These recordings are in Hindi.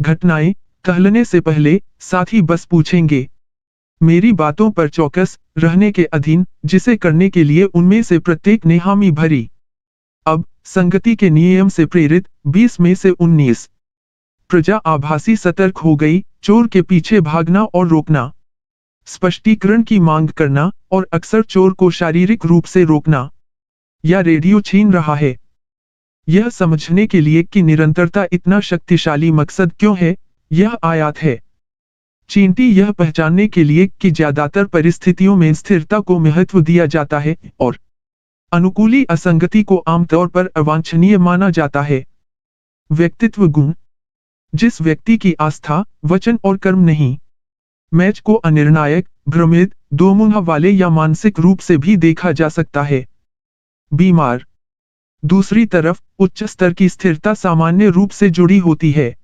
घटनाएं टहलने से पहले साथी बस पूछेंगे, मेरी बातों पर चौकस रहने के अधीन, जिसे करने के लिए उनमें से प्रत्येक ने हामी भरी। अब संगति के नियम से प्रेरित 20 में से 19 प्रजा आभासी सतर्क हो गई, चोर के पीछे भागना और रोकना, स्पष्टीकरण की मांग करना और अक्सर चोर को शारीरिक रूप से रोकना या रेडियो छीन रहा है। यह समझने के लिए कि निरंतरता इतना शक्तिशाली मकसद क्यों है, यह आयात है। चींटी यह पहचानने के लिए कि ज्यादातर परिस्थितियों में स्थिरता को महत्व दिया जाता है और अनुकूली असंगति को आमतौर पर अवांछनीय माना जाता है। व्यक्तित्व गुण, जिस व्यक्ति की आस्था, वचन और कर्म नहीं मैच को अनिर्णायक, भ्रमित, दोमुहा वाले या मानसिक रूप से भी देखा जा सकता है। बीमार। दूसरी तरफ उच्च स्तर की स्थिरता सामान्य रूप से जुड़ी होती है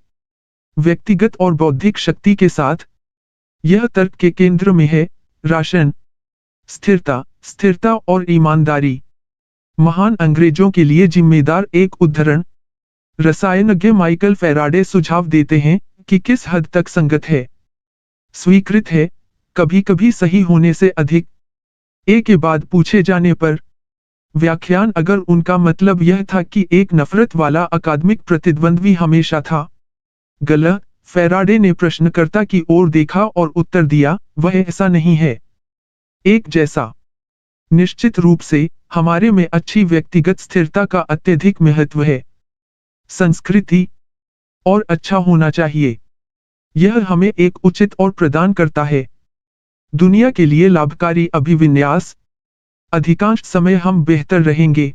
व्यक्तिगत और बौद्धिक शक्ति के साथ। यह तर्क के केंद्र में है। राशन, स्थिरता, स्थिरता और ईमानदारी। महान अंग्रेजों के लिए जिम्मेदार एक उदाहरण। रसायनज्ञ माइकल फैराडे सुझाव देते हैं कि किस हद तक संगत है, स्वीकृत है, कभी कभी सही होने से अधिक। ए के बाद पूछे जाने पर व्याख्यान अगर उनका मतलब यह था कि एक नफरत वाला अकादमिक प्रतिद्वंद्वी हमेशा था गलत। फैराडे ने प्रश्नकर्ता की ओर देखा और उत्तर दिया, वह ऐसा नहीं है। एक जैसा। निश्चित रूप से हमारे में अच्छी व्यक्तिगत स्थिरता का अत्यधिक महत्व है। संस्कृति और अच्छा होना चाहिए। यह हमें एक उचित और प्रदान करता है दुनिया के लिए लाभकारी अभिविन्यास। अधिकांश समय हम बेहतर रहेंगे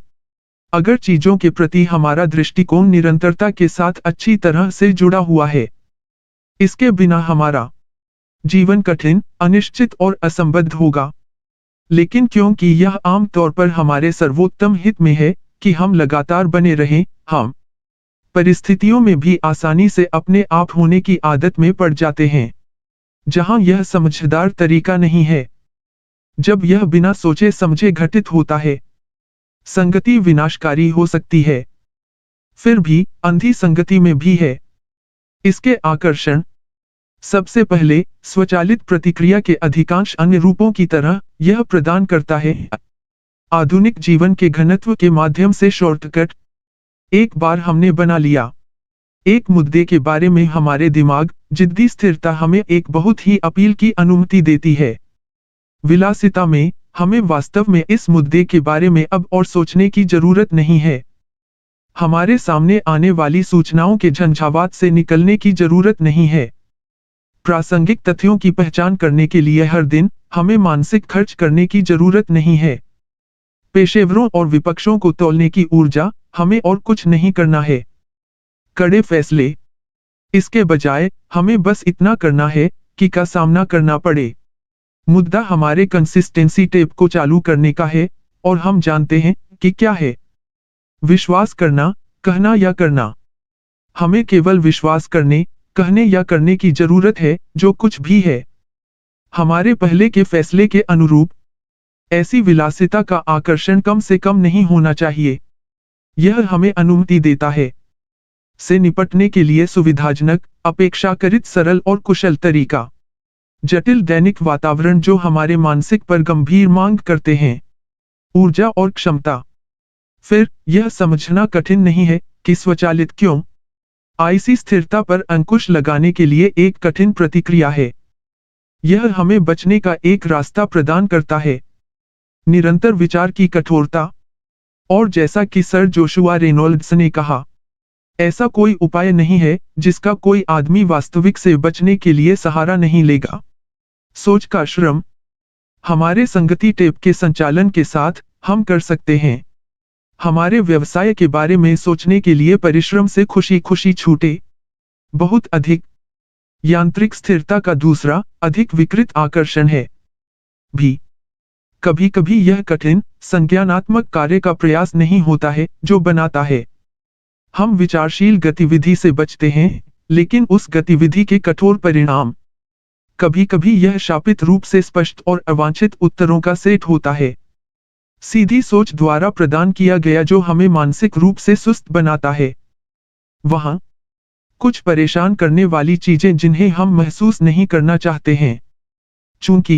अगर चीजों के प्रति हमारा दृष्टिकोण निरंतरता के साथ अच्छी तरह से जुड़ा हुआ है। इसके बिना हमारा जीवन कठिन, अनिश्चित और असंबद्ध होगा। लेकिन क्योंकि यह आम तौर पर हमारे सर्वोत्तम हित में है कि हम लगातार बने रहें, हम परिस्थितियों में भी आसानी से अपने आप होने की आदत में पड़ जाते हैं जहां यह समझदार तरीका नहीं है। जब यह बिना सोचे समझे घटित होता है, संगति विनाशकारी हो सकती है। फिर भी अंधी संगति में भी है इसके आकर्षण। सबसे पहले स्वचालित प्रतिक्रिया के अधिकांश अन्य रूपों की तरह यह प्रदान करता है आधुनिक जीवन के घनत्व के माध्यम से शॉर्टकट। एक बार हमने बना लिया एक मुद्दे के बारे में हमारे दिमाग, जिद्दी स्थिरता हमें एक बहुत ही अपील की अनुमति देती है। विलासिता में हमें वास्तव में इस मुद्दे के बारे में अब और सोचने की जरूरत नहीं है। हमारे सामने आने वाली सूचनाओं के झंझावात से निकलने की जरूरत नहीं है। प्रासंगिक तथ्यों की पहचान करने के लिए हर दिन हमें मानसिक खर्च करने की जरूरत नहीं है। पेशेवरों और विपक्षों को तौलने की ऊर्जा हमें और कुछ नहीं करना है। कड़े फैसले। इसके बजाय हमें बस इतना करना है कि का सामना करना पड़े। मुद्दा हमारे कंसिस्टेंसी टेप को चालू करने का है और हम जानते हैं कि क्या है। विश्वास करना, कहना या करना। हमें केवल विश्वास करने, कहने या करने की जरूरत है जो कुछ भी है हमारे पहले के फैसले के अनुरूप। ऐसी विलासिता का आकर्षण कम से कम नहीं होना चाहिए। यह हमें अनुमति देता है से निपटने के लिए सुविधाजनक, अपेक्षाकृत सरल और कुशल तरीका। जटिल दैनिक वातावरण जो हमारे मानसिक पर गंभीर मांग करते हैं ऊर्जा और क्षमता। फिर यह समझना कठिन नहीं है कि स्वचालित क्यों आईसी स्थिरता पर अंकुश लगाने के लिए एक कठिन प्रतिक्रिया है। यह हमें बचने का एक रास्ता प्रदान करता है। निरंतर विचार की कठोरता। और जैसा कि सर जोशुआ रेनॉल्ड्स ने कहा, ऐसा कोई उपाय नहीं है जिसका कोई आदमी वास्तविक से बचने के लिए सहारा नहीं लेगा। सोच का श्रम। हमारे संगति टेप के संचालन के साथ हम कर सकते हैं हमारे व्यवसाय के बारे में सोचने के लिए परिश्रम से खुशी खुशी छूटे। बहुत अधिक यांत्रिक स्थिरता का दूसरा, अधिक विकृत आकर्षण है भी। कभी कभी यह कठिन, संज्ञानात्मक कार्य का प्रयास नहीं होता है जो बनाता है। हम विचारशील गतिविधि से बचते हैं, लेकिन उस गतिविधि के कठोर परिणाम। कभी कभी यह शापित रूप से स्पष्ट और अवांछित उत्तरों का सेट होता है। सीधी सोच द्वारा प्रदान किया गया जो हमें मानसिक रूप से सुस्त बनाता है। वहां कुछ परेशान करने वाली चीजें जिन्हें हम महसूस नहीं करना चाहते हैं। चूंकि